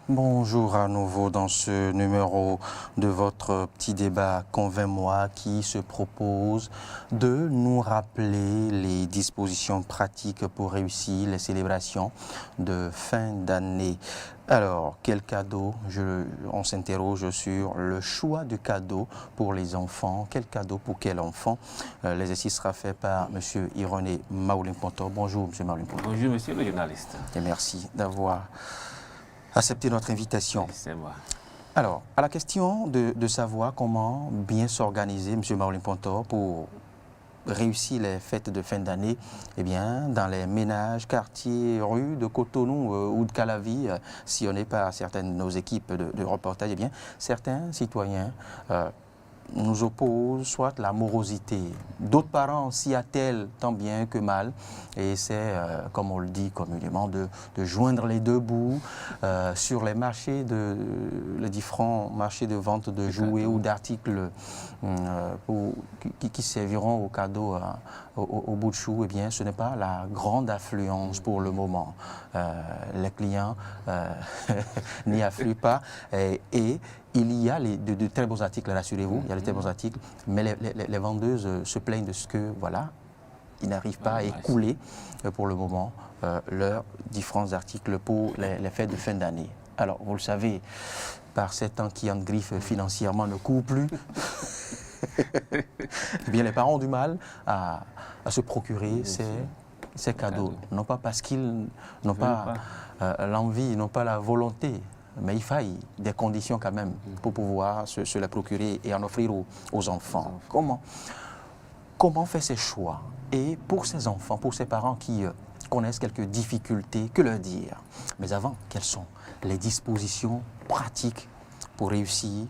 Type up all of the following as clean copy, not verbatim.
Bonjour à nouveau dans ce numéro de votre petit débat Convainc-moi qui se propose de nous rappeler les dispositions pratiques pour réussir les célébrations de fin d'année. Alors, quel cadeau? On s'interroge sur le choix du cadeau pour les enfants. Quel cadeau pour quel enfant? L'exercice sera fait par M. Ironé Maoulimponto. Bonjour, M. Maoulimponto. Bonjour, monsieur le journaliste. Et merci d'avoir accepté notre invitation. C'est moi. Alors, à la question de savoir comment bien s'organiser, M. Maoulimponto, pour réussir les fêtes de fin d'année, eh bien, dans les ménages, quartiers, rues de Cotonou ou de Calavi, sillonnés par certaines de nos équipes de reportage, eh bien, certains citoyens nous opposent soit la morosité. D'autres parents s'y attellent tant bien que mal et c'est, comme on le dit communément, de joindre les deux bouts sur les marchés, les différents marchés de vente de jouets ou d'articles qui serviront au cadeau au bout de chou. Eh bien, ce n'est pas la grande affluence pour le moment. Les clients n'y affluent pas et il y a de très beaux articles, rassurez-vous, il y a de très beaux articles, mais les vendeuses se plaignent de ce que, voilà, ils n'arrivent pas à écouler pour le moment leurs différents articles pour les fêtes de fin d'année. Alors, vous le savez, par ces temps qui en griffe financièrement ne courent plus, eh bien, les parents ont du mal à se procurer ces cadeaux. Non pas parce qu'ils n'ont pas l'envie, n'ont pas la volonté, mais il faille des conditions quand même pour pouvoir se la procurer et en offrir aux enfants. Comment faire ces choix? Et pour ces enfants, pour ces parents qui connaissent quelques difficultés, que leur dire? Mais avant, quelles sont les dispositions pratiques pour réussir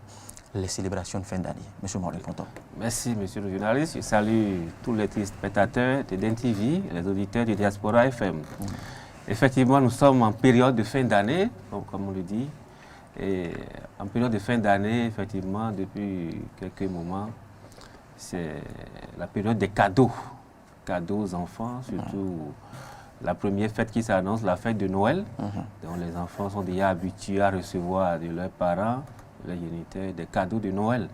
les célébrations de fin d'année? Monsieur Maoulimponto. Merci, monsieur le journaliste. Je salue tous les téléspectateurs de DEN TV, les auditeurs de Diaspora FM. Effectivement, nous sommes en période de fin d'année, comme on le dit. Et en période de fin d'année, effectivement, depuis quelques moments, c'est la période des cadeaux. Cadeaux aux enfants, surtout la première fête qui s'annonce, la fête de Noël, dont les enfants sont déjà habitués à recevoir de leurs parents, de leurs géniteurs, des cadeaux de Noël.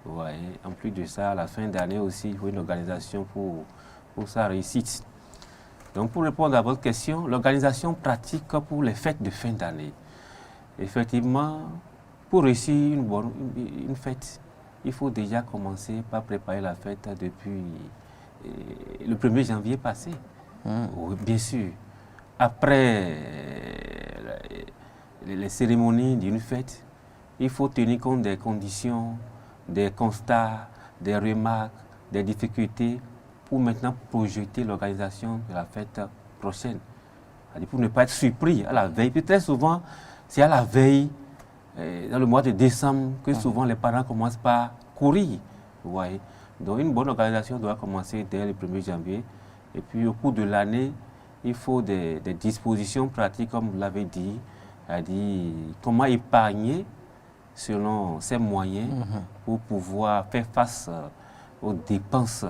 Vous voyez. En plus de ça, à la fin d'année aussi, il faut une organisation pour sa réussite. Donc, pour répondre à votre question, l'organisation pratique pour les fêtes de fin d'année. Effectivement, pour réussir une fête, il faut déjà commencer par préparer la fête depuis le 1er janvier passé. Oui, bien sûr. Après les cérémonies d'une fête, il faut tenir compte des conditions, des constats, des remarques, des difficultés pour maintenant projeter l'organisation de la fête prochaine. Pour ne pas être surpris à la veille. Puis très souvent, c'est à la veille, dans le mois de décembre, que souvent les parents commencent par courir. Vous voyez. Donc une bonne organisation doit commencer dès le 1er janvier. Et puis au cours de l'année, il faut des dispositions pratiques, comme vous l'avez dit, c'est-à-dire comment épargner selon ses moyens pour pouvoir faire face aux dépenses.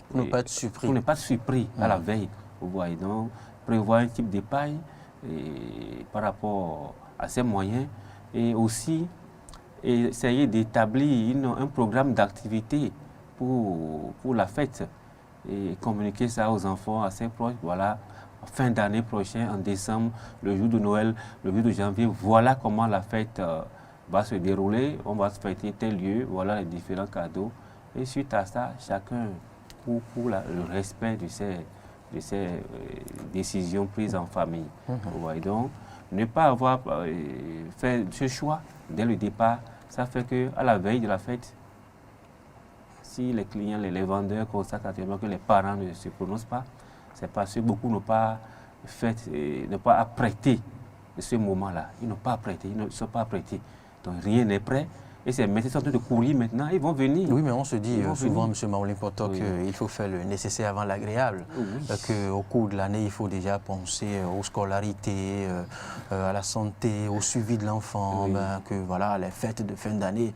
Pour ne pas être surpris. Pour ne pas être surpris à la veille. Vous voyez. Donc, prévoir un type d'épargne par rapport à ses moyens et aussi essayer d'établir un programme d'activité pour la fête et communiquer ça aux enfants assez proches. Voilà, fin d'année prochaine, en décembre, le jour de Noël, le jour de janvier, voilà comment la fête va se dérouler. On va se fêter tel lieu, voilà les différents cadeaux. Et suite à ça, chacun pour le respect de ces décisions prises en famille. Vous voyez. Donc, ne pas avoir fait ce choix dès le départ, ça fait qu'à la veille de la fête, si les clients, les vendeurs constatent actuellement que les parents ne se prononcent pas, c'est parce que beaucoup n'ont pas apprêté ce moment-là. Ils n'ont pas apprêté, ils ne sont pas apprêtés. Donc rien n'est prêt. Et ces médecins sont en train de courir maintenant, ils vont venir. Oui, mais on se dit souvent, M. Maoulimponto, qu'il faut faire le nécessaire avant l'agréable. Qu'au cours de l'année, il faut déjà penser aux scolarités, à la santé, au suivi de l'enfant. Que voilà, les fêtes de fin d'année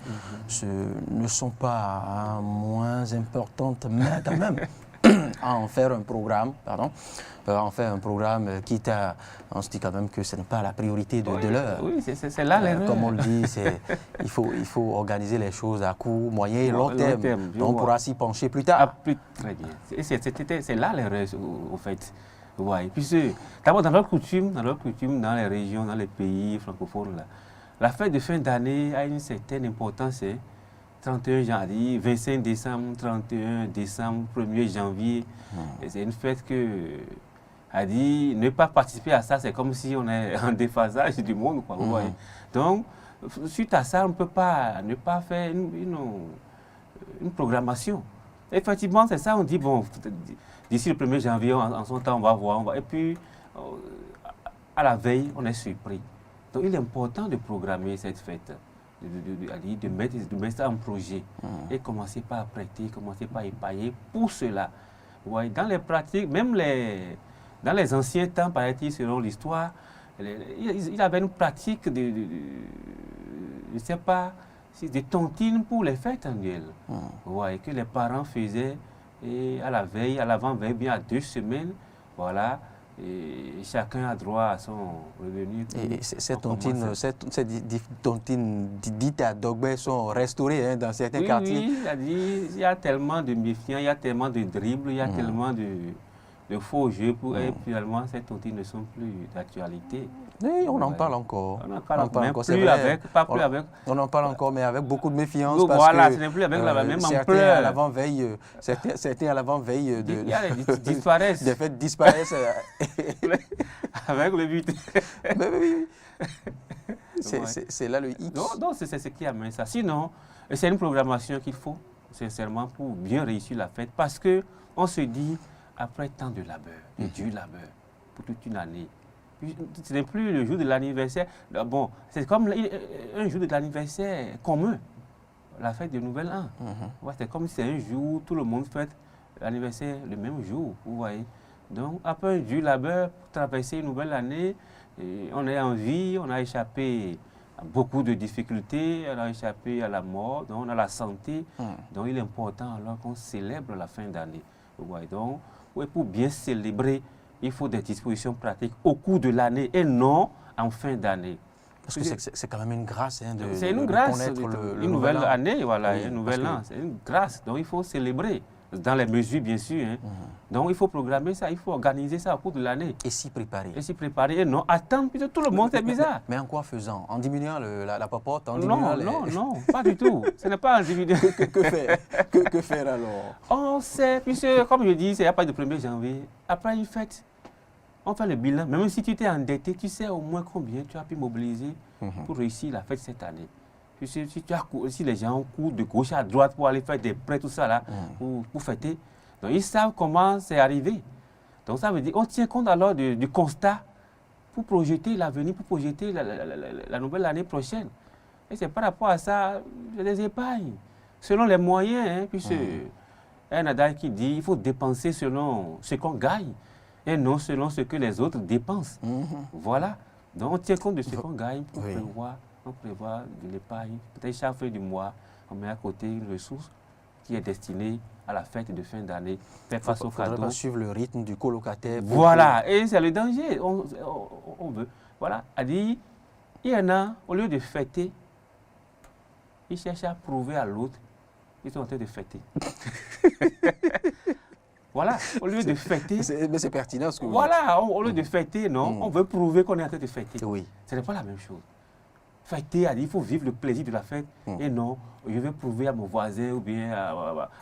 ne sont pas moins importantes, mais quand même, à en faire un programme, quitte à, on se dit quand même que ce n'est pas la priorité de l'heure. Oui, c'est là l'erreur. Comme on le dit, il faut organiser les choses à court, moyen et long terme. Donc on pourra s'y pencher plus tard. Très bien. C'est là l'erreur, au fait. Ouais. Puis d'abord, dans leur coutume, dans les régions, dans les pays francophones, là, la fête de fin d'année a une certaine importance. 31 janvier, 25 décembre, 31 décembre, 1er janvier. C'est une fête que, a dit, ne pas participer à ça, c'est comme si on est en déphasage du monde. Quoi, vous voyez. Donc, suite à ça, on ne peut pas ne pas faire une programmation. Effectivement, c'est ça, on dit, bon, d'ici le 1er janvier, en son temps, on va voir. Et puis, à la veille, on est surpris. Donc, il est important de programmer cette fête, de mettre ça en projet et commencer par prêter, commencer par épailler pour cela. Ouais, dans les pratiques, même dans les anciens temps, paraît-il, selon l'histoire, il avait une pratique je ne sais pas, des tontines pour les fêtes annuelles. Ouais, que les parents faisaient et à la veille, à l'avant-veille, bien à 2 semaines, voilà. Et chacun a droit à son revenu. Et ces tontines dites à Dogbé sont restaurées dans certains quartiers. Oui, il y a tellement de méfiants, il y a tellement de dribbles, il y a tellement de faux jeux. Et finalement, ces tontines ne sont plus d'actualité. Oui, on en parle encore. On en parle encore. Pas plus avec. On en parle encore, mais avec beaucoup de méfiance. Donc, parce voilà, que, ce n'est plus avec la même ampleur. Certains à l'avant-veille disparaissent. Des fêtes disparaissent. Avec le but. Oui. C'est là le hic. Non, c'est ce qui amène ça. Sinon, c'est une programmation qu'il faut, sincèrement, pour bien réussir la fête. Parce qu'on se dit, après tant de labeur, de dur labeur, pour toute une année, ce n'est plus le jour de l'anniversaire. Bon, c'est comme un jour de l'anniversaire commun, la fête de Nouvel An. Ouais, c'est comme si c'est un jour où tout le monde fête l'anniversaire le même jour, vous voyez. Donc, après un dur labeur, pour traverser une nouvelle année, on est en vie, on a échappé à beaucoup de difficultés, on a échappé à la mort, donc on a la santé. Donc, il est important alors qu'on célèbre la fin d'année. Vous voyez. Donc, pour bien célébrer, il faut des dispositions pratiques au cours de l'année et non en fin d'année. Parce que c'est quand même une grâce c'est une grâce, connaître une nouvelle année, voilà, oui, un nouvel an, c'est une grâce. Donc il faut célébrer, dans les mesures bien sûr. Donc il faut programmer ça, il faut organiser ça au cours de l'année. Et s'y préparer. Et non attendre, puis tout le monde, c'est bizarre. Mais en quoi faisant? En diminuant la papote, Non, pas du tout. Ce n'est pas en diminuant. Que faire alors? On sait, puisque comme je dis, il n'y a pas de 1er janvier. Après une fête, on fait le bilan. Même si tu t'es endetté, tu sais au moins combien tu as pu mobiliser pour réussir la fête cette année. Si les gens courent de gauche à droite pour aller faire des prêts, tout ça là, pour fêter, donc ils savent comment c'est arrivé. Donc ça veut dire on tient compte alors du constat pour projeter l'avenir, pour projeter la nouvelle année prochaine. Et c'est par rapport à ça, des épargnes, selon les moyens, puisque un adage qui dit il faut dépenser selon ce qu'on gagne et non selon ce que les autres dépensent. Voilà. Donc on tient compte de ce qu'on gagne pour prévoir de l'épargne. Peut-être chaque fin du mois, on met à côté une ressource qui est destinée à la fête de fin d'année. Faire face au cadeau. Il ne faudrait pas suivre le rythme du colocataire. Voilà, et c'est le danger. On veut. Voilà, a dit, il y en a, au lieu de fêter, ils cherchent à prouver à l'autre qu'ils sont en train de fêter. Voilà, au lieu de fêter. Mais c'est pertinent ce que vous dites. Voilà, au lieu de fêter, non, on veut prouver qu'on est en train de fêter. Oui. Ce n'est pas la même chose. Fêter, il faut vivre le plaisir de la fête. Et non, je vais prouver à mon voisin ou bien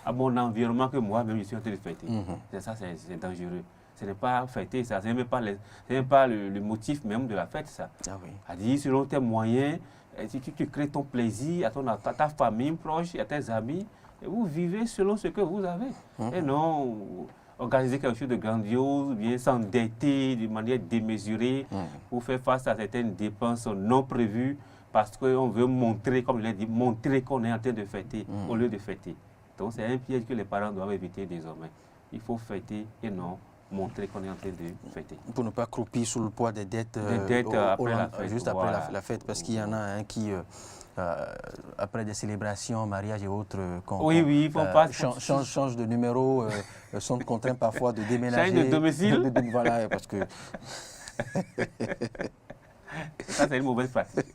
à mon environnement que moi-même je suis en train de fêter. C'est ça, c'est dangereux. Ce n'est pas fêter, ça. Ce n'est même pas le motif même de la fête, ça. C'est-à-dire, selon tes moyens, si tu crées ton plaisir à ta famille proche, à tes amis, et vous vivez selon ce que vous avez. Et non organiser quelque chose de grandiose, bien s'endetter de manière démesurée pour faire face à certaines dépenses non prévues parce qu'on veut montrer, comme je l'ai dit, montrer qu'on est en train de fêter au lieu de fêter. Donc c'est un piège que les parents doivent éviter désormais. Il faut fêter et non montrer qu'on est en train de fêter. Pour ne pas croupir sous le poids des dettes, après la fête, juste après la fête, parce qu'il y en a un qui après des célébrations, mariages et autres, oui, il faut pas change de numéro, sont contraints parfois de déménager. Change de domicile. Voilà, parce que... Ça, c'est une mauvaise pratique.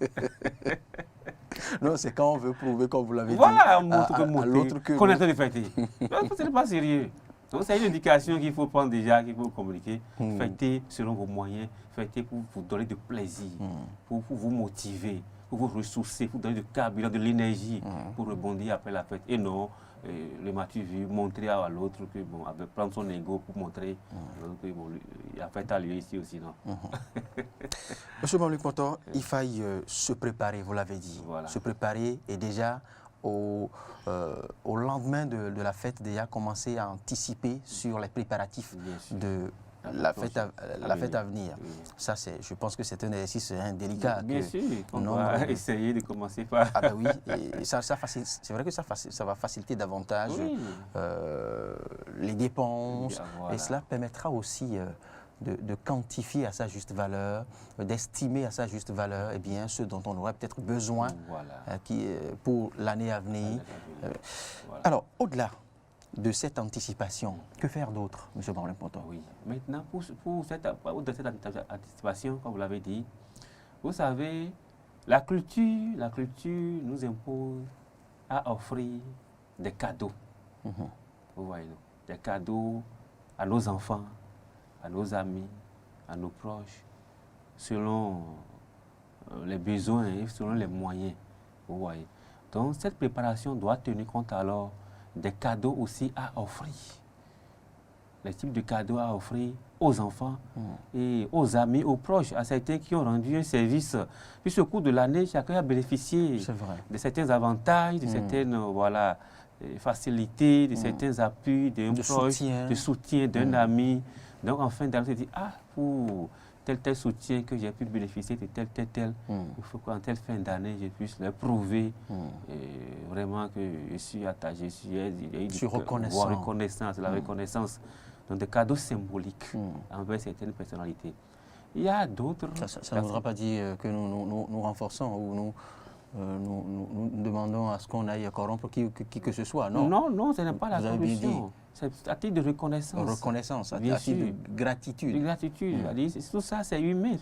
Non, c'est quand on veut prouver, comme vous l'avez dit, voilà, on montre à l'autre qu'on est en train de fêter. Ce n'est pas sérieux. Donc, c'est une indication qu'il faut prendre déjà, qu'il faut communiquer. Fêter selon vos moyens, fêter pour vous donner du plaisir, pour vous motiver, pour vous ressourcer, pour vous donner du carburant, de l'énergie, pour rebondir après la fête. Et non, le matu vu, montrer à l'autre que, bon, prendre son ego pour montrer que bon, la fête a lieu ici aussi, non. Monsieur Maumoly Pontor, il faille se préparer, vous l'avez dit. Voilà. Se préparer et déjà au lendemain de la fête, déjà commencer à anticiper sur les préparatifs de la fête à venir. Oui. Ça, je pense que c'est un exercice délicat. Bien sûr, on va essayer de commencer par... Ah ben oui, et c'est vrai que ça va faciliter davantage les dépenses, voilà. Et cela permettra aussi de quantifier à sa juste valeur, d'estimer à sa juste valeur ce dont on aurait peut-être besoin pour l'année à venir. Voilà. Alors, au-delà de cette anticipation, que faire d'autre, M. Maumoly Pontor? Oui, maintenant, pour cette anticipation, comme vous l'avez dit, vous savez, la culture nous impose à offrir des cadeaux. Vous voyez, des cadeaux à nos enfants, à nos amis, à nos proches, selon les besoins et selon les moyens. Vous voyez. Donc, cette préparation doit tenir compte alors des cadeaux aussi à offrir. Les types de cadeaux à offrir aux enfants et aux amis, aux proches, à certains qui ont rendu un service. Puis au cours de l'année, chacun a bénéficié de certains avantages, de certaines facilités, de certains appuis d'un proche, de soutien d'un ami. Donc en fin d'année, on se dit, pour tel soutien que j'ai pu bénéficier de tel, il faut qu'en telle fin d'année, je puisse leur prouver vraiment que je suis attaché, je suis reconnaissant, la reconnaissance. Donc des cadeaux symboliques envers certaines personnalités. Il y a d'autres... Ça ne voudra pas dire que nous renforçons ou nous demandons à ce qu'on aille corrompre qui que ce soit, non? Non, ce n'est pas la corruption. C'est à titre de reconnaissance. Reconnaissance, à titre de gratitude. De gratitude. Tout ça, c'est humain.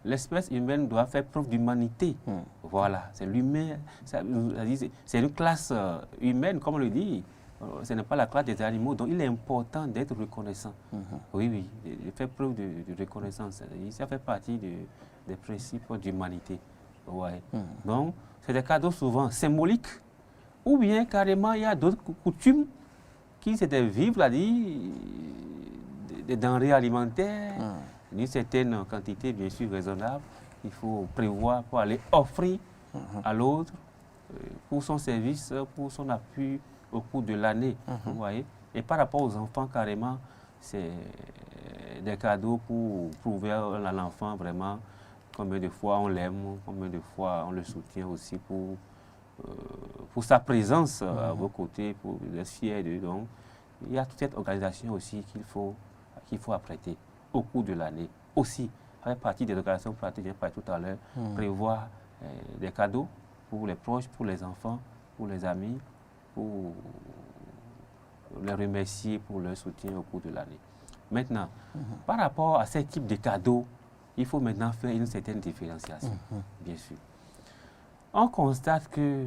L'espèce humaine doit faire preuve d'humanité. Voilà, c'est l'humain. C'est une classe humaine, comme on le dit. Ce n'est pas la classe des animaux. Donc, il est important d'être reconnaissant. Oui, de faire preuve de reconnaissance. Ça fait partie des principes d'humanité. Ouais. Donc, c'est des cadeaux souvent symboliques. Ou bien, carrément, il y a d'autres coutumes qui c'était vivre, des denrées alimentaires, d'une certaine quantité, bien sûr, raisonnable. Il faut prévoir pour aller offrir à l'autre pour son service, pour son appui au cours de l'année. Vous voyez. Et par rapport aux enfants, carrément, c'est des cadeaux pour prouver à l'enfant vraiment combien de fois on l'aime, combien de fois on le soutient aussi pour sa présence à vos côtés, pour les fiers d'eux. Donc, il y a toute cette organisation aussi qu'il faut apprêter au cours de l'année. Aussi, ça fait partie des organisations pratiques, j'ai parlé tout à l'heure, prévoir des cadeaux pour les proches, pour les enfants, pour les amis, pour les remercier pour leur soutien au cours de l'année. Maintenant, par rapport à ce type de cadeaux, il faut maintenant faire une certaine différenciation, bien sûr. On constate que,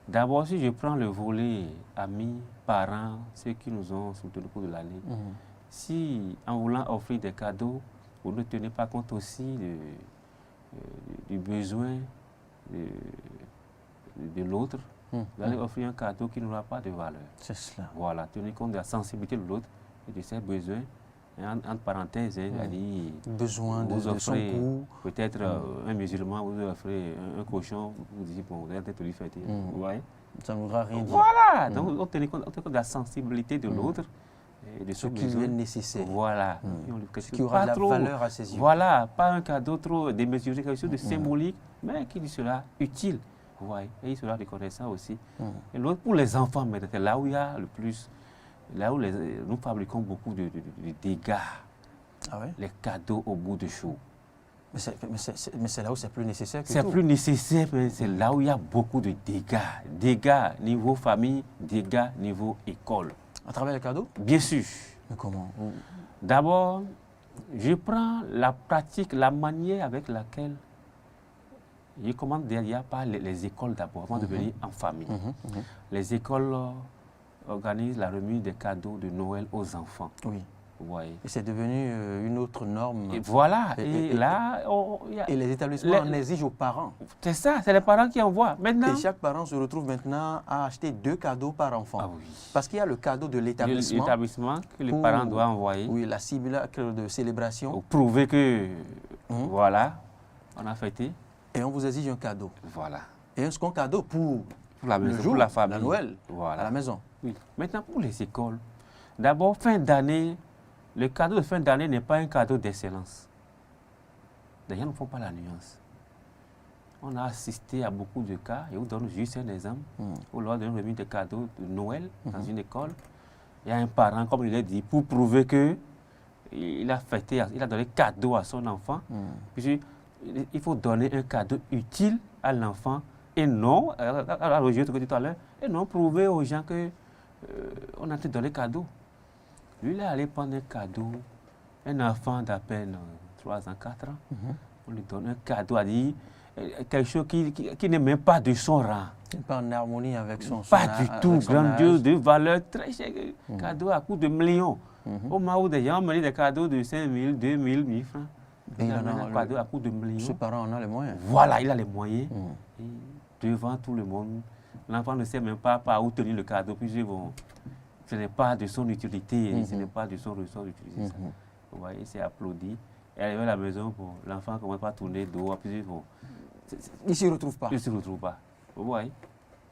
d'abord, si je prends le volet amis, parents, ceux qui nous ont soutenus au cours de l'année, si en voulant offrir des cadeaux, vous ne tenez pas compte aussi du besoin de l'autre, vous allez offrir un cadeau qui n'aura pas de valeur. C'est cela. Voilà, tenez compte de la sensibilité de l'autre et de ses besoins. Entre parenthèses, c'est-à-dire besoin de son goût. Peut-être un musulman, vous offrez un cochon, vous dites, bon, vous allez peut-être lui fêter. Vous voyez? Ça ne voudra rien dire. Voilà, donc on tenait compte de la sensibilité de l'autre et de ce qui lui est nécessaire. Voilà. Ce qui aura de la valeur à ses yeux. Voilà, pas un cadeau trop démesuré, quelque chose de symbolique, mais qui lui sera utile. Vous voyez? Et il sera reconnaissant aussi. Et l'autre, pour les enfants, c'est là où il y a le plus. Là où nous fabriquons beaucoup de dégâts, les cadeaux au bout du jour. Mais c'est là où c'est plus nécessaire que C'est tout. plus nécessaire, mais c'est là où il y a beaucoup de dégâts. Dégâts niveau famille, dégâts niveau école. À travers les cadeaux? Bien sûr. Mais comment? D'abord, je prends la pratique, la manière avec laquelle je commence derrière par les écoles d'abord, avant de venir en famille. Les écoles organisent la remise des cadeaux de Noël aux enfants. Oui. Vous voyez. Et c'est devenu une autre norme. Et voilà. Et là, et les établissements en exigent aux parents. C'est ça, c'est les parents qui envoient. Maintenant, Et chaque parent se retrouve maintenant à acheter 2 cadeaux par enfant. Ah oui. Parce qu'il y a le cadeau de l'établissement. L'établissement que les parents doivent envoyer. Oui, la cible de célébration. Pour prouver que, voilà, on a fêté. Et on vous exige un cadeau. Voilà. Et un second cadeau pour la maison, le jour, pour la famille. la Noël, voilà. à la maison. Oui. Maintenant, pour les écoles, d'abord, fin d'année, le cadeau de fin d'année n'est pas un cadeau d'excellence. Les gens ne font pas la nuance. On a assisté à beaucoup de cas, et je vous donne juste un exemple, où lors d'une remise de cadeaux de Noël dans une école, il y a un parent, comme il l'a dit, pour prouver qu'il a fêté, il a donné cadeau à son enfant. Puis, il faut donner un cadeau utile à l'enfant et non, à Roger, tout à l'heure, et non prouver aux gens qu'on a donné cadeau. Lui, il est allé prendre un cadeau, un enfant d'à peine 3 ans, 4 ans. On lui donne un cadeau, à dire quelque chose qui n'est même pas de son rang. Pas en harmonie avec son Pas du tout, grandiose, de valeur très chère. Cadeau à coût de millions. Au moment où des gens me disent des cadeaux de 5 000, 2 000, 1 000 francs. Il a un cadeau à coût de millions. Ce parent en a les moyens. Voilà, il a les moyens. Et devant tout le monde, l'enfant ne sait même pas par où tenir le cadeau. Puis ce n'est pas de son utilité, ce n'est pas de son ressort d'utiliser ça. Vous voyez, c'est applaudi. Et arrivé à la maison, l'enfant commence à tourner dos. Puis il ne s'y retrouve pas. Il ne se retrouve pas. Vous voyez.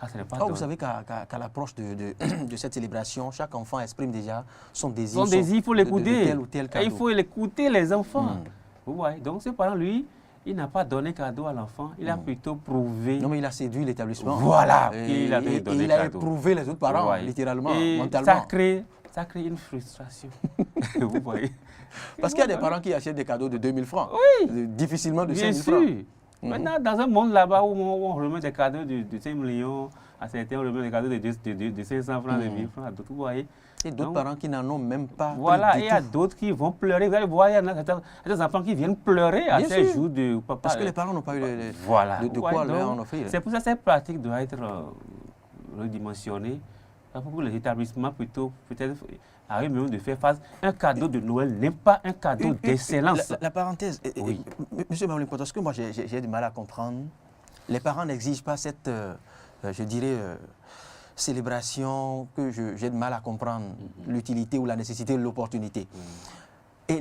Ce n'est pas vous savez qu'à l'approche de cette célébration, chaque enfant exprime déjà son désir. Son désir, il faut l'écouter. Tel ou tel cadeau. Il faut l'écouter, les enfants. Vous voyez. Donc, ce parent, lui, il n'a pas donné cadeau à l'enfant, il a plutôt prouvé. Non, mais il a séduit l'établissement. Voilà. Il a éprouvé les autres parents, littéralement, mentalement. Ça crée une frustration. Vous voyez. Parce qu'il y a des parents qui achètent des cadeaux de 2 000 francs. Oui. Difficilement de 5 000 francs. Maintenant, dans un monde là-bas où on remet des cadeaux de 5 millions, à certains on remet des cadeaux de 500 francs, de 1000 francs, à d'autres, vous voyez. Et d'autres parents qui n'en ont même pas. Voilà, et il y a d'autres qui vont pleurer. Vous allez voir, il y a des enfants qui viennent pleurer à ces jours de papa. Parce que les parents n'ont pas eu de quoi leur en offrir. C'est pour ça que cette pratique doit être redimensionnée. Pour les établissements, plutôt, peut-être, arrivent même de faire face. Un cadeau de Noël n'est pas un cadeau d'excellence. La parenthèse, oui. Monsieur Maouli, parce que moi j'ai du mal à comprendre. Les parents n'exigent pas cette, je dirais, célébration que j'ai du mal à comprendre l'utilité ou la nécessité ou l'opportunité. Et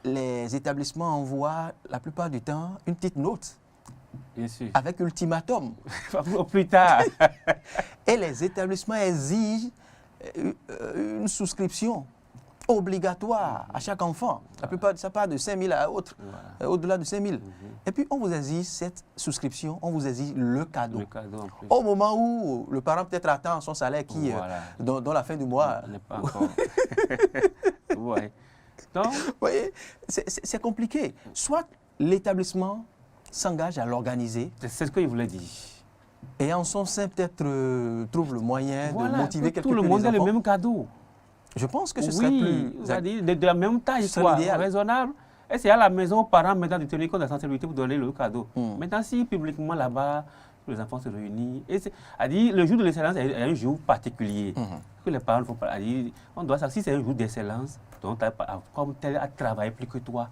les établissements envoient la plupart du temps une petite note. Bien sûr. Avec ultimatum. Plus tard. Et les établissements exigent une souscription obligatoire à chaque enfant. La plupart, ça part de 5 000 à autre, au-delà de 5 000. Et puis, on vous exige cette souscription, on vous exige le cadeau. Au moment où le parent peut-être attend son salaire qui, dans la fin du mois... n'est pas encore. Ouais. Donc, vous voyez, c'est compliqué. Soit l'établissement s'engage à l'organiser. C'est ce que je voulais dire. Et en son sein, peut-être trouve le moyen de motiver quelque peu tout le monde a le même cadeau. Je pense que ce serait plus... de la même taille, quoi, raisonnable. Et c'est à la maison aux parents maintenant de tenir compte de la sensibilité pour donner le cadeau. Maintenant, si publiquement là-bas, les enfants se réunissent, le jour de l'excellence est un jour particulier. Que les parents ne font pas. On doit savoir si c'est un jour d'excellence, donc comme tel a travaillé plus que toi.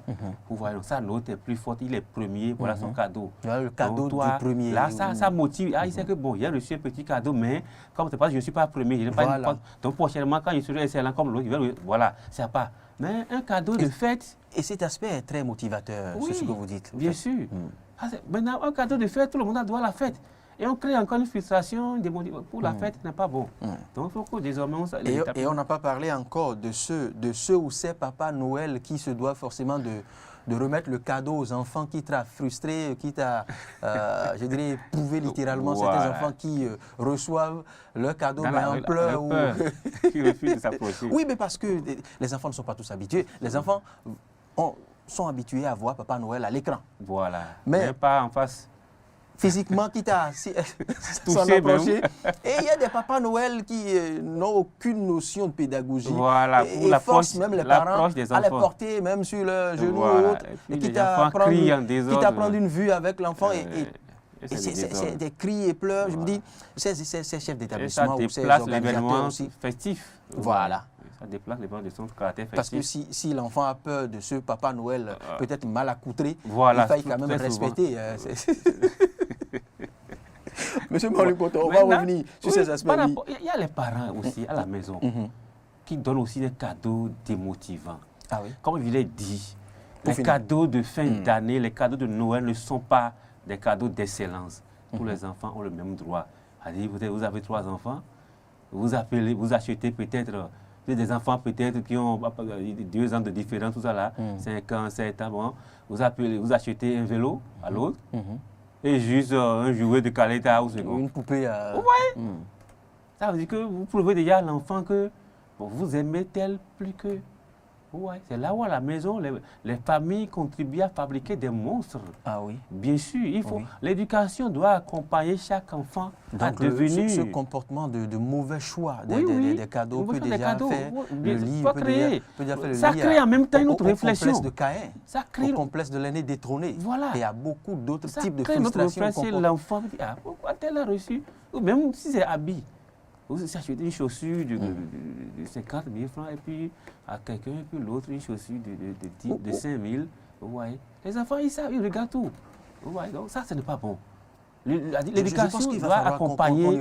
Vous voyez, sa note est plus forte, il est premier, voilà son cadeau. Le cadeau du premier. Là, ça motive. Il sait que bon, il a reçu un petit cadeau, mais comme c'est pas, je ne suis pas premier, je n'ai pas une porte. Donc prochainement, quand je serai excellent comme l'autre, voilà, c'est pas. Mais un cadeau de fête. Et cet aspect est très motivateur, c'est ce que vous dites. Bien sûr. Maintenant, un cadeau de fête, tout le monde doit la fête. Et on crée encore une frustration pour la fête, ce n'est pas bon. Donc il faut que désormais Et on n'a pas parlé encore de ceux ou ces papas Noël qui se doivent forcément de remettre le cadeau aux enfants, quitte à frustrer, quitte à, je dirais, éprouver littéralement certains enfants qui reçoivent leur cadeau mais en pleurs. Qui refusent de s'approcher. Oui, mais parce que les enfants ne sont pas tous habitués. Les enfants sont habitués à voir Papa Noël à l'écran. Voilà. Mais pas en face. Physiquement, quitte à s'en approcher. Et il y a des Papa Noël qui n'ont aucune notion de pédagogie. Voilà, et forcent même les parents à les porter même sur le genou ou autre. Et quitte à prendre une vue avec l'enfant. C'est des cris et pleurs. Je me dis, ces chefs d'établissement ou ces organisateurs aussi. Festif. Voilà. Ça déplace les gens de son caractère festif. Parce que si l'enfant a peur de ce Papa Noël peut-être mal accoutré, voilà, il faille quand même respecter. Monsieur Maouli-Mpontor, on va revenir sur ces aspects. Il y a les parents aussi à la maison qui donnent aussi des cadeaux démotivants. Ah oui. Comme je l'ai dit, les cadeaux de fin d'année, les cadeaux de Noël ne sont pas des cadeaux d'excellence. Tous les enfants ont le même droit. Vous avez 3 enfants, vous achetez peut-être des enfants peut-être qui ont 2 ans de différence, tout ça là, 5 ans, 7 ans, bon, vous achetez un vélo à l'autre. Et juste un jouet de Caleta ou une poupée. Ouais. Ça veut dire que vous prouvez déjà à l'enfant que vous aimez tel plus que. Ouais. C'est là où à la maison, les familles contribuent à fabriquer des monstres. Ah oui. Bien sûr, l'éducation doit accompagner chaque enfant à devenir. Ce comportement de mauvais choix des cadeaux peut déjà faire le lit. Ça crée en même temps une autre réflexion. Complexe de Caïn, au complexe de l'aîné détrôné. Voilà. Et il y a beaucoup d'autres types de frustrations. L'enfant dit, pourquoi tel a reçu? Ou même si c'est habit. Vous achetez une chaussure de 50 000 francs et puis à quelqu'un, et puis l'autre une chaussure de 5 000. Vous voyez. Les enfants, ils savent, ils regardent tout. Vous voyez. Donc ça, ce n'est pas bon. L'éducation doit accompagner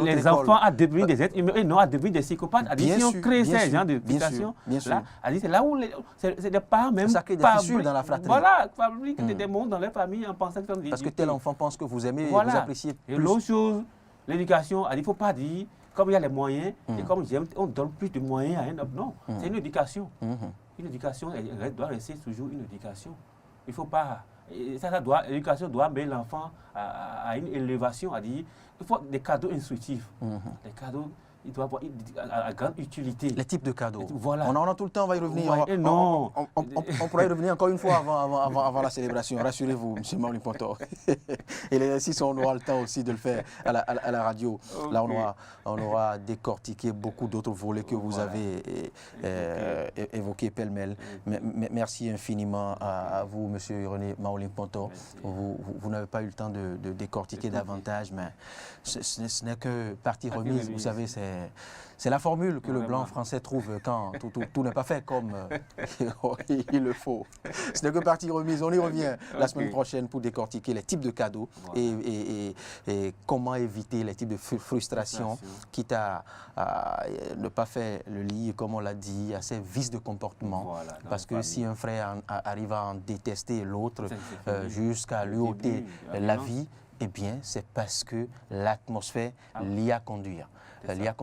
les enfants à devenir des êtres humains et non à devenir des psychopathes. Si on crée ces genres d'éducation, c'est là où c'est des parents même ça crée des fissures dans la fratrie. Voilà, fabriquent des mondes dans les familles en pensant que parce que tel enfant pense que vous aimez et vous appréciez plus. Et l'autre chose, l'éducation, il ne faut pas dire, comme il y a les moyens, et comme j'aime, on donne plus de moyens à un homme. Non, c'est une éducation. Une éducation, elle doit rester toujours une éducation. Il ne faut pas... L'éducation doit amener l'enfant à une élévation, à dire, il faut des cadeaux instructifs. Des cadeaux, il doit avoir à grande utilité. Les types de cadeaux. Voilà. On en a tout le temps, on va y revenir. On pourra y revenir encore une fois avant la célébration. Rassurez-vous, M. Maouli-Mpontor. Et si on aura le temps aussi de le faire à la radio, là on aura décortiqué beaucoup d'autres volets que vous avez évoqués pêle-mêle. Merci infiniment à vous, M. René Maouli-Mpontor. Vous n'avez pas eu le temps de décortiquer davantage, mais ce n'est que partie remise. Vous savez, c'est la formule que le blanc français trouve quand tout n'est pas fait comme il le faut. Ce n'est que partie remise. On y revient la semaine prochaine pour décortiquer les types de cadeaux et comment éviter les types de frustrations, quitte à ne pas faire le lit, comme on l'a dit, à ces vices de comportement. Parce que si un frère arrive à en détester l'autre jusqu'à lui ôter la vie, eh bien, c'est parce que l'atmosphère l'y a conduit. L'y a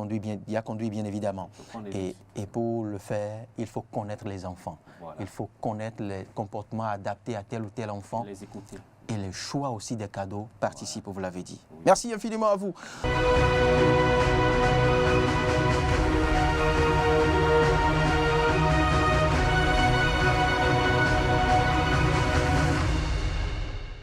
conduit bien évidemment. Et pour le faire, il faut connaître les enfants. Il faut connaître les comportements adaptés à tel ou tel enfant. Les écouter. Et le choix aussi des cadeaux participe, vous l'avez dit. Merci infiniment à vous.